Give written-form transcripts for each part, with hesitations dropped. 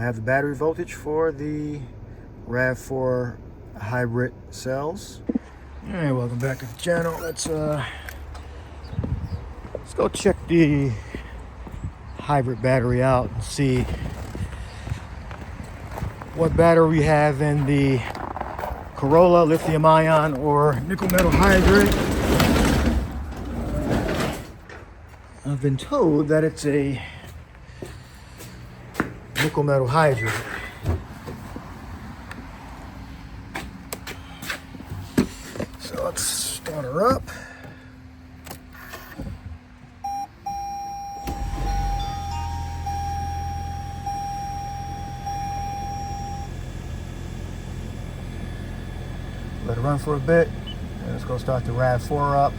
I have the battery voltage for the RAV4 hybrid cells. All right, welcome back to the channel. Let's go check the hybrid battery out and see what battery we have in the Corolla lithium ion or nickel metal hydride. I've been told that it's a nickel metal hydride. So let's start her up. Let it run for a bit, and let's go start the RAV4 up.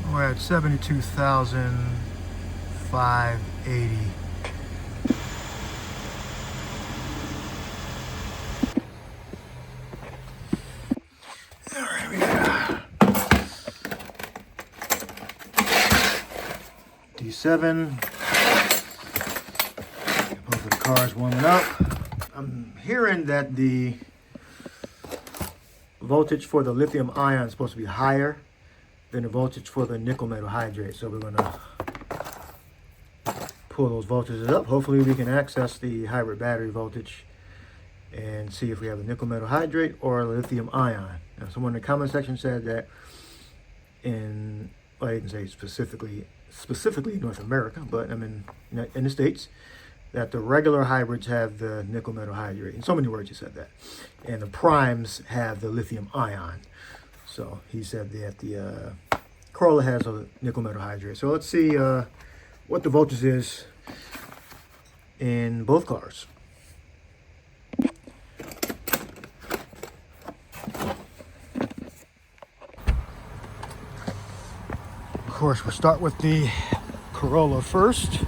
We're at 72,580. All right, we got D7. Both of the cars warming up. I'm hearing that the voltage for the lithium ion is supposed to be higher than the voltage for the nickel metal hydride. So we're gonna pull those voltages up. Hopefully we can access the hybrid battery voltage and see if we have a nickel metal hydride or a lithium ion. Now, someone in the comment section said that in, well, I didn't say specifically North America, but I mean in the States, that the regular hybrids have the nickel metal hydride. In so many words, he said that. And the primes have the lithium ion. So he said that the Corolla has a nickel metal hydride. So let's see what the voltage is in both cars. Of course, we'll start with the Corolla first.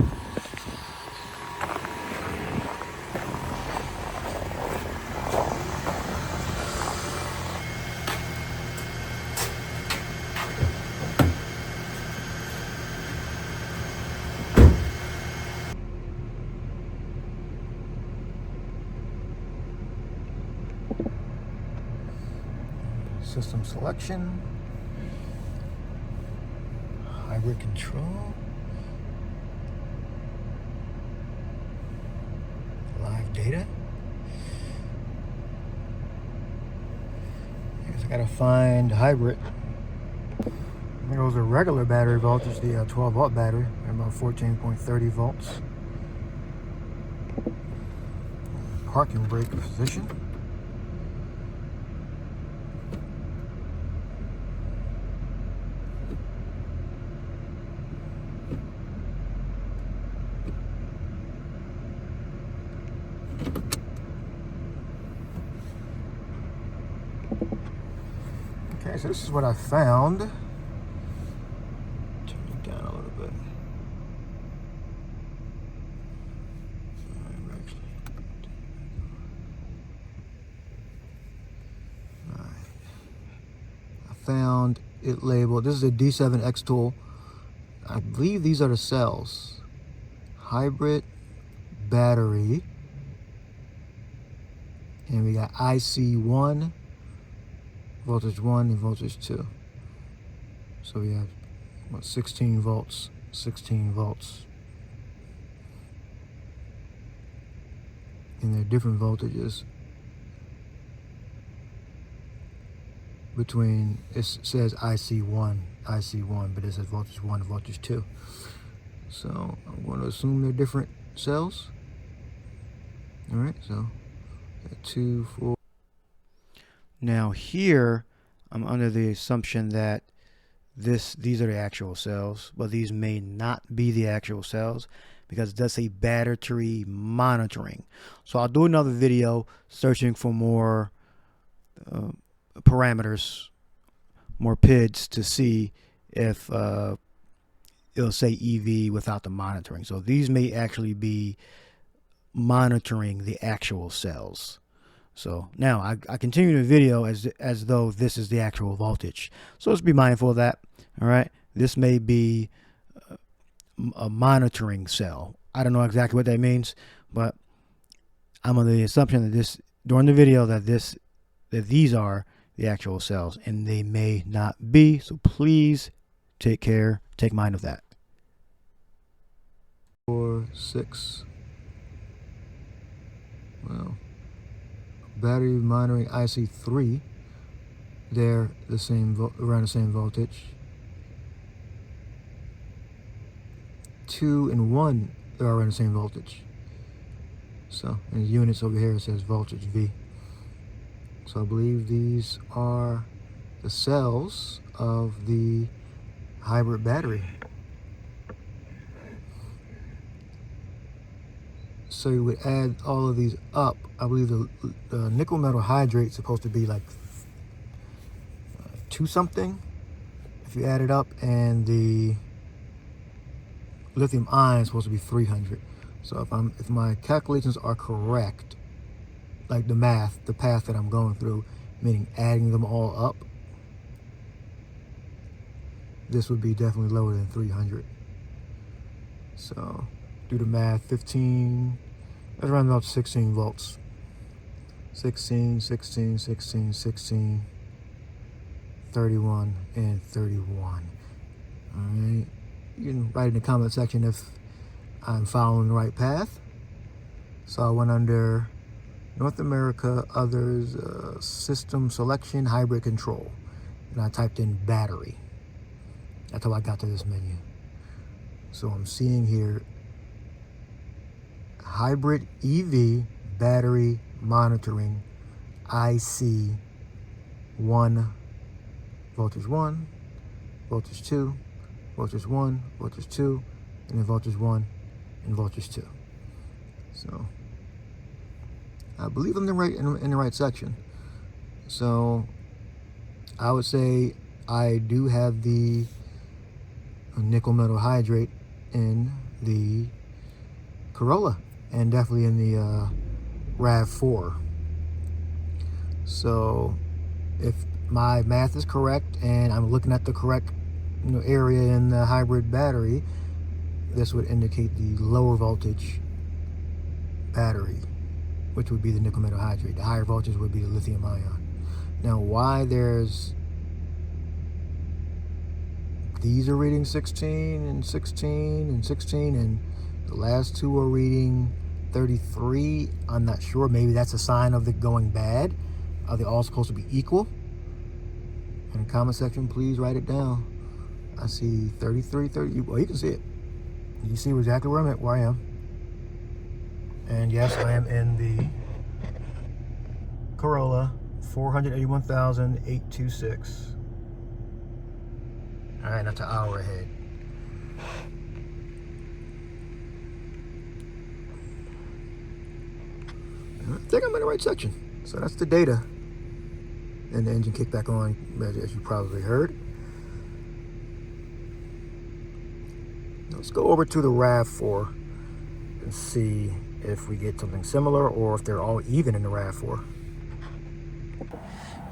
System selection, hybrid control, live data. I guess I gotta find hybrid. There goes a regular battery voltage, the 12 volt battery, about 14.30 volts. Parking brake position. Okay, so this is what I found. Turn it down a little bit. Alright. I found it labeled, this is a D7X tool. I believe these are the cells. Hybrid battery. And we got IC1. Voltage 1 and voltage 2. So we have what, 16 volts, 16 volts. And there are different voltages between, it says IC1, but it says voltage 1 and voltage 2. So I'm going to assume they're different cells. All right, so 2, 4. Now here, I'm under the assumption that these are the actual cells, but these may not be the actual cells because it does say battery monitoring. So I'll do another video searching for more parameters, more PIDs to see if it'll say EV without the monitoring. So these may actually be monitoring the actual cells. So now I continue the video as though this is the actual voltage. So let's be mindful of that. All right. This may be a monitoring cell. I don't know exactly what that means, but I'm under the assumption that this during the video that these are the actual cells, and they may not be. So please take care, take mind of that. 4, 6. Well, battery monitoring IC3. They're the same around the same voltage. 2 and 1 are around the same voltage. So in units over here it says voltage V. So I believe these are the cells of the hybrid battery. So you would add all of these up. I believe the nickel metal hydrate is supposed to be like 2 something if you add it up, and the lithium ion is supposed to be 300. So if my calculations are correct, like the path that I'm going through, meaning adding them all up, this would be definitely lower than 300. So do the math. 15, that's around about 16 volts. 16, 16, 16, 16, 31, and 31. All right. You can write in the comment section if I'm following the right path. So I went under North America, others, system selection, hybrid control. And I typed in battery. That's how I got to this menu. So I'm seeing here hybrid EV battery monitoring IC 1, voltage 1, voltage 2, voltage 1, voltage 2, and then voltage 1 and voltage 2. So I believe I'm in the right section. So I would say I do have the nickel metal hydrate in the Corolla, and definitely in the RAV4. So if my math is correct and I'm looking at the correct area in the hybrid battery, this would indicate the lower voltage battery, which would be the nickel metal hydrate. The higher voltage would be the lithium ion. Now, why these are reading 16 and 16 and 16 and the last two are reading 33, I'm not sure. Maybe that's a sign of it going bad. Are they all supposed to be equal? In the comment section, please write it down. I see 33, 30. Well, you can see it. You see exactly where I am. And yes, I am in the Corolla 481,826. All right, that's an hour ahead. I think I'm in the right section. So that's the data. And the engine kicked back on, as you probably heard. Let's go over to the RAV4 and see if we get something similar or if they're all even in the RAV4.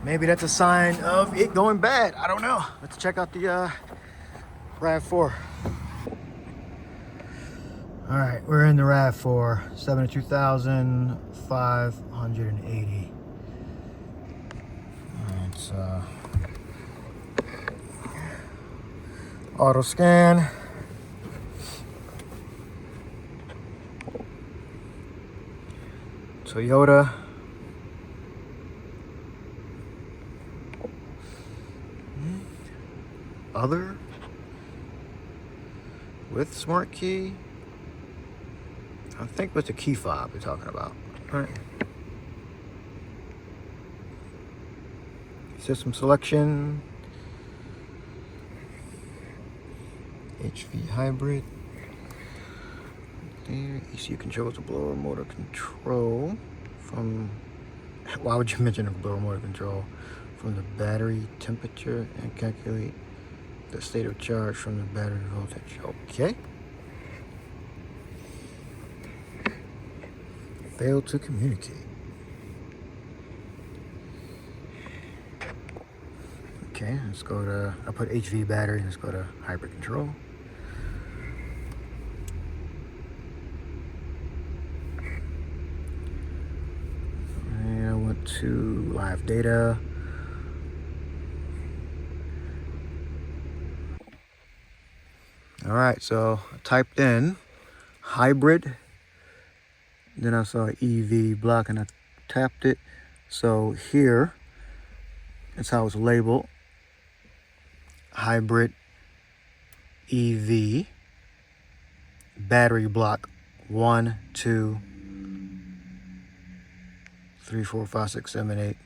Maybe that's a sign of it going bad. I don't know. Let's check out the RAV4. All right, we're in the RAV4, 72,580. It's auto scan. Toyota. Other with smart key. I think with the key fob you're talking about. All right. System selection. HV hybrid. There. ECU controls the blower motor control from. Why would you mention a blower motor control? From the battery temperature and calculate the state of charge from the battery voltage. Okay. Failed to communicate. Okay, let's go to, I put HV battery, let's go to hybrid control. And I went to live data. All right, so I typed in hybrid, then I saw EV block and I tapped it. So here, that's how it's labeled. Hybrid EV battery block 1, 2, 3, 4, 5, 6, 7, 8,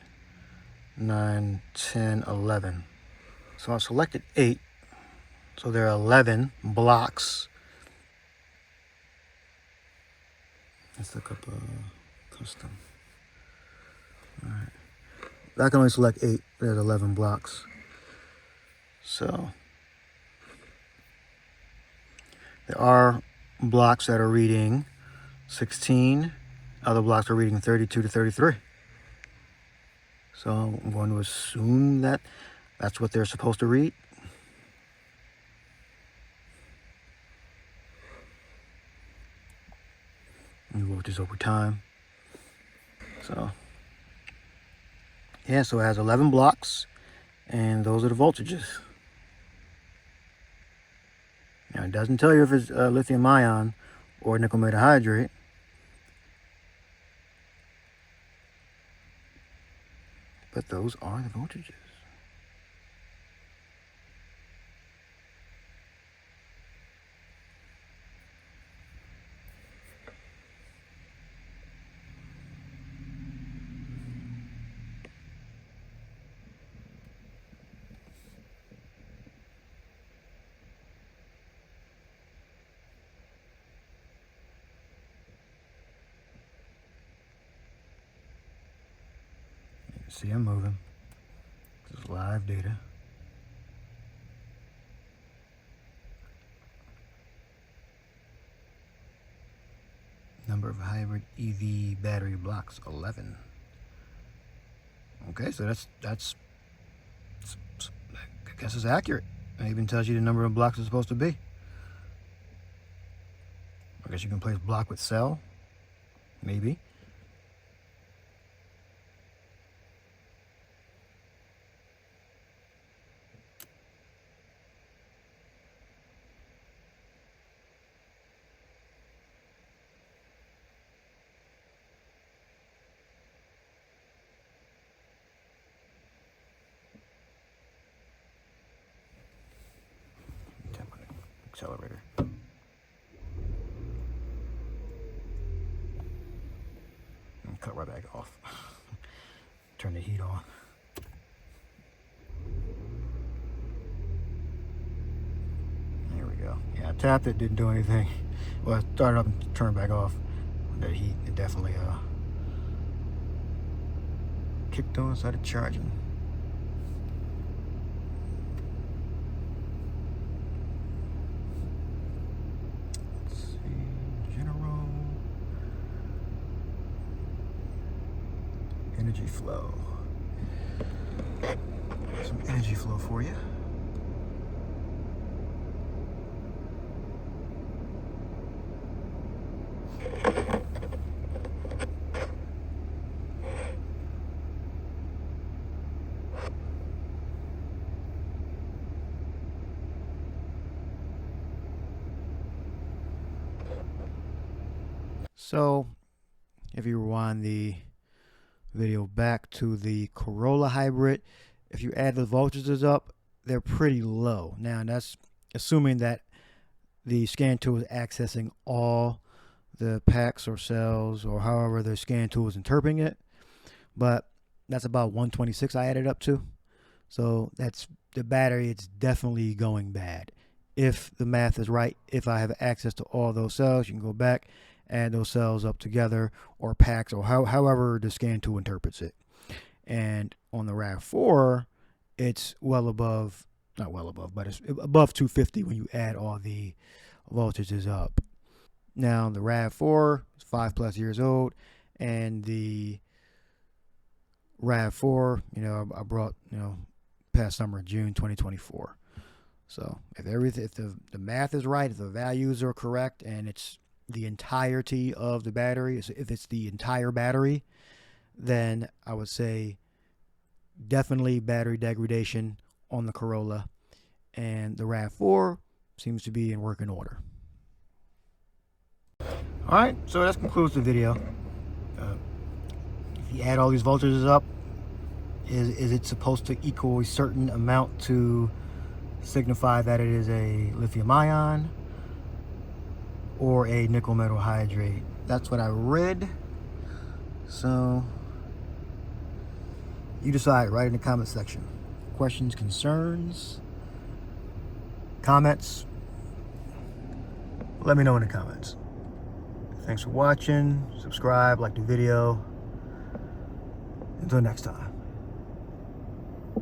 9, 10, 11. So I selected 8. So there are 11 blocks. Let's look up custom. All right. I can only select 8. There's 11 blocks. So there are blocks that are reading 16. Other blocks are reading 32 to 33. So I'm going to assume that that's what they're supposed to read. And voltage over time. So yeah, so it has 11 blocks, and those are the voltages. Now it doesn't tell you if it's lithium ion or nickel metal hydrate. But those are the voltages. See, I'm moving. This is live data. Number of hybrid EV battery blocks, 11. Okay, so that's I guess it's accurate. It even tells you the number of blocks it's supposed to be. I guess you can place block with cell, maybe. Tap on the accelerator. And cut right back off. Turn the heat on. There we go. Yeah, I tapped it, didn't do anything. Well, I started up and turned back off. That heat, it definitely kicked on, started charging. Let's see, general energy flow. Some energy flow for you. So, if you rewind the video back to the Corolla hybrid, if you add the voltages up, they're pretty low. Now, that's assuming that the scan tool is accessing all the packs or cells or however the scan tool is interpreting it. But that's about 126 I added up to. So that's the battery. It's definitely going bad. If the math is right, if I have access to all those cells, you can go back, add those cells up together, or packs, or however the scan tool interprets it. And on the RAV4, it's well above not well above, but it's above 250 when you add all the voltages up. Now the RAV4 is 5+ years old, and the RAV4, I brought, past summer, June 2024. So if the math is right, if the values are correct, and it's the entirety of the battery, if it's the entire battery, then I would say definitely battery degradation on the Corolla, and the RAV4 seems to be in working order. All right, so that concludes the video. If you add all these voltages up, is it supposed to equal a certain amount to signify that it is a lithium ion or a nickel metal hydrate? That's what I read. So you decide, right in the comment section. Questions, concerns, comments, let me know in the comments. Thanks for watching. Subscribe, like the video. Until next time.